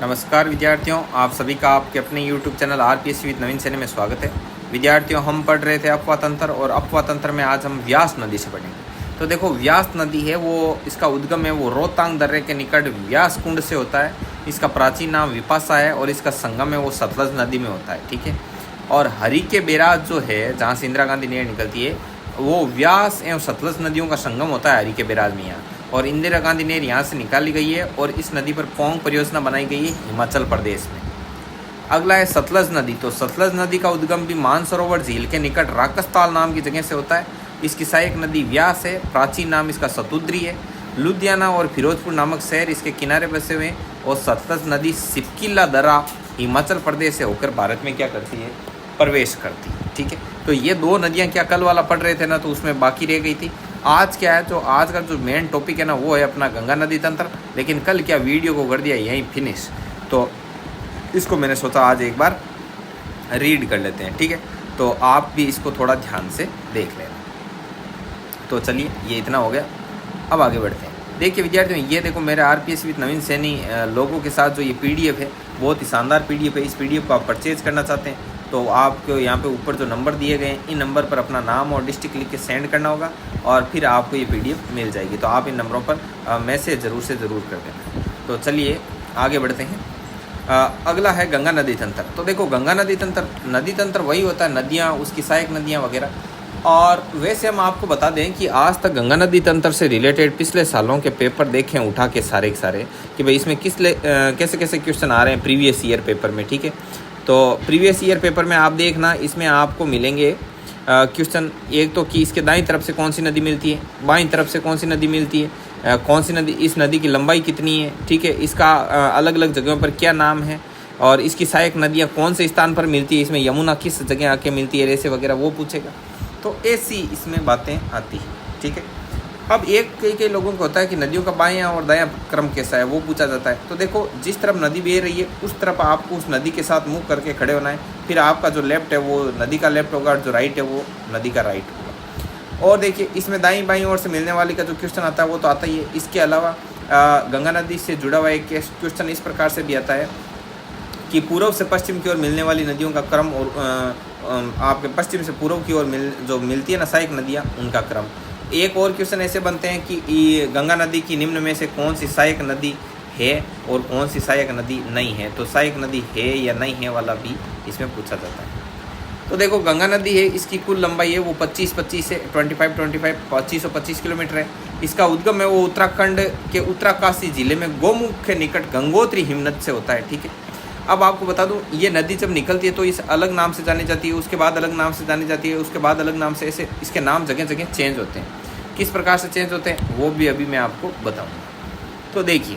नमस्कार विद्यार्थियों, आप सभी का आपके अपने YouTube चैनल RPSC विद नवीन सेने में स्वागत है। विद्यार्थियों, हम पढ़ रहे थे अपवा तंत्र और अपवा तंत्र में आज हम व्यास नदी से पढ़ेंगे। तो देखो, व्यास नदी है वो, इसका उद्गम है वो रोहतांग दर्रे के निकट व्यास कुंड से होता है। इसका प्राचीन नाम विपाशा है और इसका संगम है वो सतलज नदी में होता है। ठीक है। और हरि के बैराज जो है, जहाँ से इंदिरा गांधी नहर निकलती है, वो व्यास एवं सतलज नदियों का संगम होता है हरि के बैराज में यहाँ। और इंदिरा गांधी नहर यहाँ से निकाली गई है और इस नदी पर पोंग परियोजना बनाई गई है हिमाचल प्रदेश में। अगला है सतलज नदी। तो सतलज नदी का उद्गम भी मानसरोवर झील के निकट राकसताल नाम की जगह से होता है। इसकी सहायक नदी व्यास है, प्राचीन नाम इसका सतुद्री है। लुधियाना और फिरोजपुर नामक शहर इसके किनारे बसे हुए हैं। और सतलज नदी सिपकिला दर्रा हिमाचल प्रदेश से होकर भारत में क्या करती है, प्रवेश करती है। ठीक है। तो ये दो नदियाँ क्या कल वाला पढ़ रहे थे ना, तो उसमें बाकी रह गई थी। आज क्या है, तो आज का जो मेन टॉपिक है ना, वो है अपना गंगा नदी तंत्र। लेकिन कल क्या वीडियो को कर दिया यहीं फिनिश, तो इसको मैंने सोचा आज एक बार रीड कर लेते हैं। ठीक है। तो आप भी इसको थोड़ा ध्यान से देख लेना। तो चलिए, ये इतना हो गया, अब आगे बढ़ते हैं। देखिए विद्यार्थियों, ये देखो मेरे RPSC विद नवीन सैनी लोगों के साथ जो ये PDF है, बहुत ही शानदार PDF है। इस PDF को आप परचेज करना चाहते हैं तो आपको यहाँ पे ऊपर जो नंबर दिए गए हैं, इन नंबर पर अपना नाम और डिस्ट्रिक्ट लिख के सेंड करना होगा और फिर आपको ये PDF मिल जाएगी। तो आप इन नंबरों पर मैसेज ज़रूर से ज़रूर कर देना। तो चलिए आगे बढ़ते हैं। अगला है गंगा नदी तंत्र। तो देखो, गंगा नदी तंत्र वही होता है, नदियाँ, उसकी सहायक नदियाँ वगैरह। और वैसे हम आपको बता दें कि आज तक गंगा नदी तंत्र से रिलेटेड पिछले सालों के पेपर देखें उठा के सारे कि भाई इसमें कैसे कैसे क्वेश्चन आ रहे हैं प्रीवियस ईयर पेपर में। ठीक है। तो प्रीवियस ईयर पेपर में आप देखना, इसमें आपको मिलेंगे क्वेश्चन एक तो कि इसके दाईं तरफ से कौन सी नदी मिलती है, बाईं तरफ से कौन सी नदी मिलती है, कौन सी नदी, इस नदी की लंबाई कितनी है। ठीक है। इसका अलग अलग जगहों पर क्या नाम है और इसकी सहायक नदियाँ कौन से स्थान पर मिलती है, इसमें यमुना किस जगह आके मिलती है, ऐसे वगैरह वो पूछेगा। तो ऐसी इसमें बातें आती हैं। ठीक है। अब कई लोगों को होता है कि नदियों का बायां और दायां क्रम कैसा है, वो पूछा जाता है। तो देखो, जिस तरफ नदी बह रही है उस तरफ आपको उस नदी के साथ मुँह करके खड़े होना है। फिर आपका जो लेफ्ट है वो नदी का लेफ्ट होगा और जो राइट है वो नदी का राइट होगा। और देखिए, इसमें दाईं बाईं ओर से मिलने वाली का जो क्वेश्चन आता है वो तो आता ही है। इसके अलावा गंगा नदी से जुड़ा हुआ एक क्वेश्चन इस प्रकार से भी आता है कि पूर्व से पश्चिम की ओर मिलने वाली नदियों का क्रम और आपके पश्चिम से पूर्व की ओर जो मिलती है ना सहायक नदियाँ, उनका क्रम। एक और क्वेश्चन ऐसे बनते हैं कि गंगा नदी की निम्न में से कौन सी सहायक नदी है और कौन सी सहायक नदी नहीं है। तो सहायक नदी है या नहीं है वाला भी इसमें पूछा जाता है। तो देखो, गंगा नदी है, इसकी कुल लंबाई है वो 25 से 25 किलोमीटर है। इसका उद्गम है वो उत्तराखंड के उत्तरकाशी जिले में गौमुख के निकट गंगोत्री हिमनद से होता है। ठीक है। अब आपको बता दूं, ये नदी जब निकलती है तो इस अलग नाम से जानी जाती है, उसके बाद अलग नाम से जानी जाती है, उसके बाद अलग नाम से, ऐसे इसके नाम जगह जगह चेंज होते हैं। किस प्रकार से चेंज होते हैं वो भी अभी मैं आपको बताऊंगा। तो देखिए,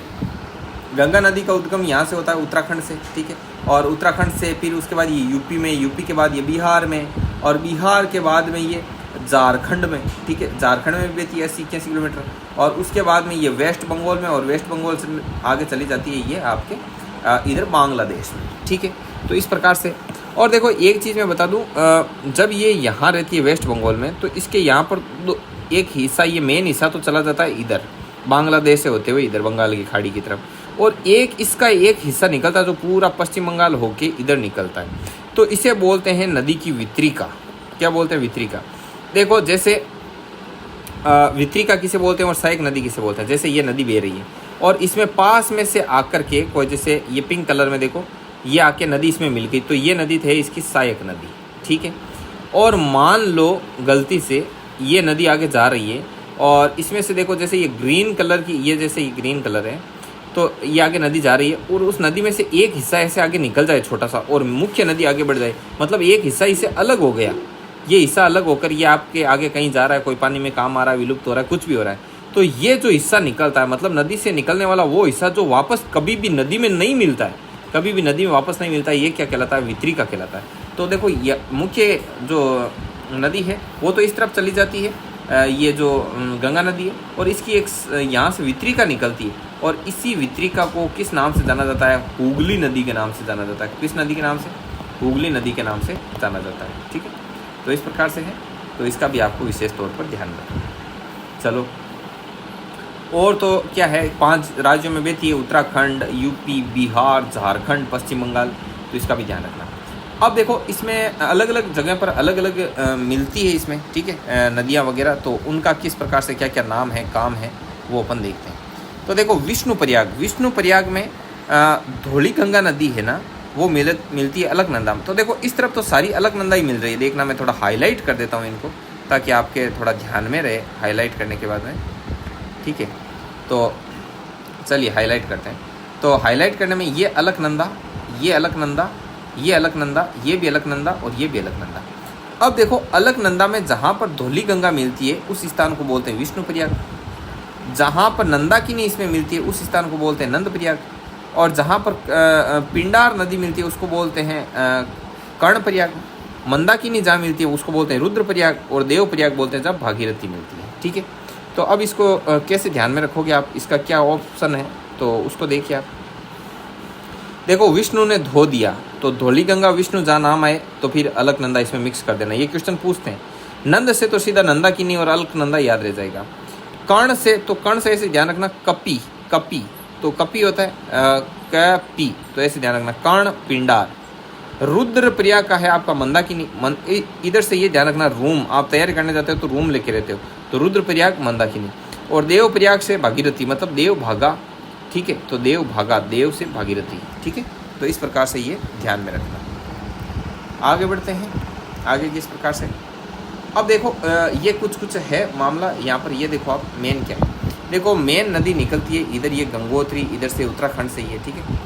गंगा नदी का उद्गम यहाँ से होता है उत्तराखंड से। ठीक है। और उत्तराखंड से फिर उसके बाद ये यूपी में, यूपी के बाद ये बिहार में, और बिहार के बाद में ये झारखंड में। ठीक है। झारखंड में भी है 80-81 किलोमीटर। और उसके बाद में ये वेस्ट बंगाल में, और वेस्ट बंगाल से आगे चली जाती है ये आपके इधर बांग्लादेश में। ठीक है। तो इस प्रकार से। और देखो, एक चीज़ मैं बता दूं, जब ये यहाँ रहती है वेस्ट बंगाल में, तो इसके यहाँ पर एक हिस्सा, ये मेन हिस्सा तो चला जाता है इधर बांग्लादेश से होते हुए इधर बंगाल की खाड़ी की तरफ, और इसका एक हिस्सा निकलता है जो पूरा पश्चिम बंगाल होके इधर निकलता है। तो इसे बोलते हैं नदी की वितरिका। क्या बोलते हैं? वितरिका। देखो, जैसे वितरिका किसे बोलते हैं और सहायक नदी किसे बोलते हैं। जैसे ये नदी बह रही है और इसमें पास में से आकर के कोई, जैसे ये पिंक कलर में देखो, ये आके नदी इसमें मिल गई, तो ये नदी थे इसकी सहायक नदी। ठीक है। और मान लो गलती से ये नदी आगे जा रही है और इसमें से देखो, जैसे ये ग्रीन कलर की, ये जैसे ये ग्रीन कलर है, तो ये आगे नदी जा रही है और उस नदी में से एक हिस्सा ऐसे आगे निकल जाए छोटा सा, और मुख्य नदी आगे बढ़ जाए, मतलब एक हिस्सा इससे अलग हो गया। ये हिस्सा अलग होकर ये आपके आगे कहीं जा रहा है, कोई पानी में काम आ रहा है, विलुप्त हो रहा है, कुछ भी हो रहा है। तो ये जो हिस्सा निकलता है, मतलब नदी से निकलने वाला वो हिस्सा जो वापस कभी भी नदी में नहीं मिलता है, कभी भी नदी में वापस नहीं मिलता है, ये क्या कहलाता है? वितरिका कहलाता है। तो देखो, ये मुख्य जो नदी है वो तो इस तरफ चली जाती है, ये जो गंगा नदी है, और इसकी एक यहाँ से वितरिका निकलती है, और इसी वितरिका को किस नाम से जाना जाता है? हुगली नदी के नाम से जाना जाता है। किस नदी के नाम से? हुगली नदी के नाम से जाना जाता है। ठीक है। तो इस प्रकार से है, तो इसका भी आपको विशेष तौर पर ध्यान रखना। चलो और तो क्या है, 5 राज्यों में बहती है, उत्तराखंड, यूपी, बिहार, झारखंड, पश्चिम बंगाल, तो इसका भी ध्यान रखना। अब देखो इसमें अलग अलग जगह पर अलग अलग मिलती है इसमें, ठीक है, नदियाँ वगैरह, तो उनका किस प्रकार से क्या क्या नाम है, काम है, वो अपन देखते हैं। तो देखो विष्णुप्रयाग में धौली गंगा नदी है ना, वो मिलती है अलकनंदा में। तो देखो इस तरफ तो सारी अलकनंदा ही मिल रही है, देखना मैं थोड़ा हाईलाइट कर देता हूँ इनको ताकि आपके थोड़ा ध्यान में रहे हाईलाइट करने के बाद में, ठीक है। तो चलिए हाईलाइट करते हैं। तो हाईलाइट करने में ये अलकनंदा, ये अलकनंदा, ये अलकनंदा, ये भी अलकनंदा और ये भी अलकनंदा। अब देखो अलकनंदा में जहाँ पर धौली गंगा मिलती है उस स्थान को बोलते हैं विष्णुप्रयाग, जहाँ पर नंदाकिनी इसमें मिलती है उस स्थान को बोलते हैं नंदप्रयाग, और जहाँ पर पिंडार नदी मिलती है उसको बोलते हैं कर्णप्रयाग, मंदाकिनी जहाँ मिलती है उसको बोलते हैं रुद्रप्रयाग, और देवप्रयाग बोलते हैं जब भागीरथी मिलती है, ठीक है। तो अब इसको कैसे ध्यान में रखोगे आप, इसका क्या ऑप्शन है तो उसको देखिए आप। देखो विष्णु ने धो दिया, तो धौली गंगा विष्णु जहाँ नाम आए तो फिर अलकनंदा इसमें मिक्स कर देना। ये क्वेश्चन पूछते हैं। नंद से तो सीधा नंदाकिनी और अलकनंदा याद रह जाएगा। कर्ण से, तो कर्ण से ऐसे ध्यान रखना कपी, कपी, तो कपी होता है कपी, तो ऐसे ध्यान रखना कर्ण पिंडार। रुद्रप्रयाग का है आपका मंदाकिनी, इधर से ये ध्यान रखना रूम, आप तैयारी करने जाते हो तो रूम लेके रहते हो, तो रुद्रप्रयाग मंदाकिनी। और देवप्रयाग से भागीरथी, मतलब देव भागा, ठीक है, तो देव भागा, देव से भागीरथी, ठीक है। तो इस प्रकार से ये ध्यान में रखना। आगे बढ़ते हैं, आगे किस प्रकार से। अब देखो ये कुछ है मामला यहाँ पर, ये देखो आप मेन क्या है। देखो मेन नदी निकलती है इधर, ये गंगोत्री, इधर से उत्तराखंड से ये, ठीक है।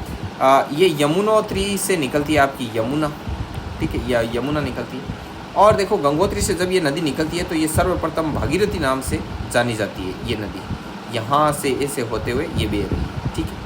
ये यमुनोत्री से निकलती है आपकी यमुना, ठीक है, या यमुना निकलती है। और देखो गंगोत्री से जब ये नदी निकलती है तो ये सर्वप्रथम भागीरथी नाम से जानी जाती है। ये नदी यहाँ से ऐसे होते हुए ये बह रही है, ठीक है।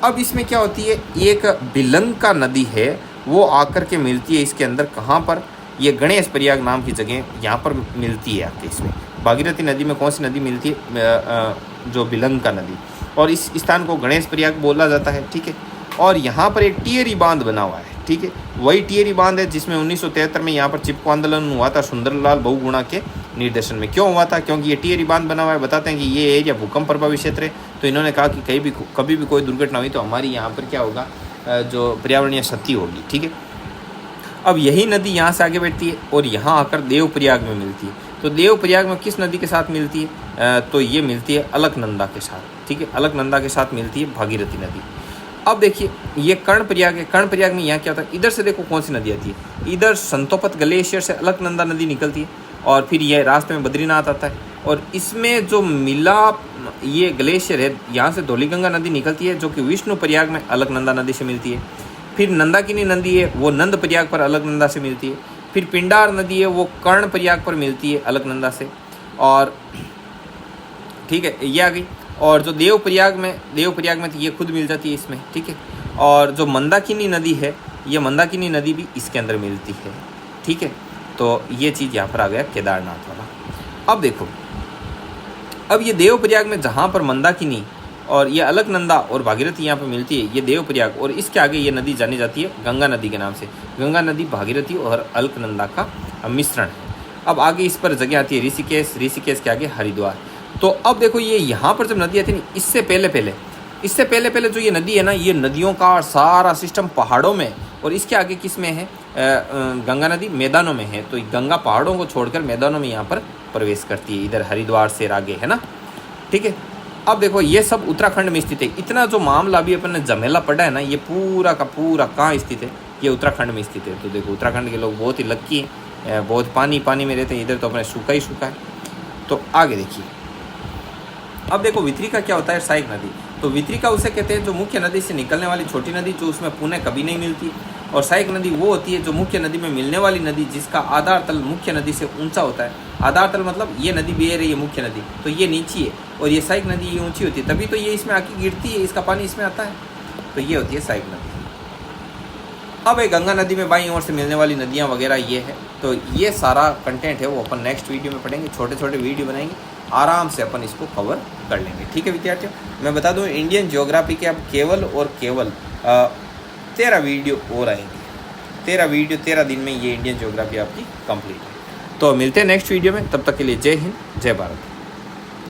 अब इसमें क्या होती है, एक बिलंका नदी है वो आकर के मिलती है इसके अंदर, कहाँ पर, ये गणेश प्रयाग नाम की जगह यहाँ पर मिलती है आपके। इसमें भागीरथी नदी में कौन सी नदी मिलती है, जो बिलंका नदी, और इस स्थान को गणेश प्रयाग बोला जाता है, ठीक है। और यहाँ पर एक टिहरी बांध बना हुआ है, ठीक है, वही टिहरी बांध है जिसमें 1973 में यहाँ पर चिपको आंदोलन हुआ था सुंदरलाल बहुगुणा के निर्देशन में। क्यों हुआ था, क्योंकि ये टिहरी बांध बना हुआ है, बताते हैं कि ये एरिया भूकंप प्रभावित क्षेत्र है, तो इन्होंने कहा कि कभी भी कोई दुर्घटना हुई तो हमारी यहाँ पर क्या होगा, जो पर्यावरणीय क्षति होगी, ठीक है। अब यही नदी यहाँ से आगे बढ़ती है और यहाँ आकर देवप्रयाग में मिलती है। तो देवप्रयाग में किस नदी के साथ मिलती है, तो ये मिलती है अलकनंदा के साथ, ठीक है, अलकनंदा के साथ मिलती है भागीरथी नदी। अब देखिए ये कर्णप्रयाग है, कर्णप्रयाग में यहाँ क्या होता है, इधर से देखो कौन सी नदी आती है, इधर संतोपत ग्लेशियर से अलकनंदा नदी निकलती है, और फिर ये रास्ते में बद्रीनाथ आता है, और इसमें जो मिला ये ग्लेशियर है, यहाँ से धौलीगंगा नदी निकलती है जो कि विष्णुप्रयाग में अलकनंदा नदी से मिलती है। फिर नंदाकिनी नदी है वो नंदप्रयाग पर अलकनंदा से मिलती है। फिर पिंडार नदी है वो कर्णप्रयाग पर मिलती है अलकनंदा से, और ठीक है ये आ गई। और जो देवप्रयाग में तो ये खुद मिल जाती है इसमें, ठीक है। और जो मंदाकिनी नदी है, ये मंदाकिनी नदी भी इसके अंदर मिलती है, ठीक है। तो ये चीज़ यहाँ पर आ गया केदारनाथ वाला। अब देखो, अब ये देवप्रयाग में जहाँ पर मंदाकिनी और ये अलकनंदा और भागीरथी यहाँ पर मिलती है, ये देवप्रयाग, और इसके आगे ये नदी जानी जाती है गंगा नदी के नाम से। गंगा नदी भागीरथी और अलकनंदा का मिश्रण है। अब आगे इस पर जगह आती है ऋषिकेश, ऋषिकेश के आगे हरिद्वार। तो अब देखो ये यहाँ पर जब नदी आती है ना, इससे पहले जो ये नदी है ना, ये नदियों का सारा सिस्टम पहाड़ों में, और इसके आगे किस में है, गंगा नदी मैदानों में है। तो गंगा पहाड़ों को छोड़कर मैदानों में यहाँ पर प्रवेश करती है, इधर हरिद्वार से आगे है ना, ठीक है। अब देखो ये सब उत्तराखंड में स्थित है। इतना जो मामला अभी अपन ने झमेला पड़ा है ना, ये पूरा का पूरा कहाँ स्थित है, ये उत्तराखंड में स्थित है। तो देखो उत्तराखंड के लोग बहुत ही लक्की हैं, बहुत पानी में रहते हैं, इधर तो अपने सूखा ही सूखा है। तो आगे देखिए, अब देखो वितरिका क्या होता है, सहायक नदी। तो वितरिका उसे कहते हैं जो मुख्य नदी से निकलने वाली छोटी नदी, जो उसमें पुनः कभी नहीं मिलती। और सहायक नदी वो होती है जो मुख्य नदी में मिलने वाली नदी, जिसका आधार तल मुख्य नदी से ऊंचा होता है। आधार तल मतलब ये नदी बह रही है मुख्य नदी, तो ये नीची है, और ये सहायक नदी ये ऊंची होती है, तभी तो ये इसमें आके गिरती है, इसका पानी इसमें आता है। तो ये होती है सहायक नदी। अब एक गंगा नदी में बाईं ओर से मिलने वाली नदियाँ वगैरह ये है। तो ये सारा कंटेंट है वो अपन नेक्स्ट वीडियो में पढ़ेंगे, छोटे छोटे वीडियो बनाएंगे, आराम से अपन इसको कवर कर लेंगे, ठीक है विद्यार्थियों। मैं बता दूं इंडियन ज्योग्राफी के अब केवल 13 वीडियो और आएंगे। 13 दिन में ये इंडियन ज्योग्राफी आपकी कंप्लीट है। तो मिलते हैं नेक्स्ट वीडियो में, तब तक के लिए जय हिंद, जय भारत।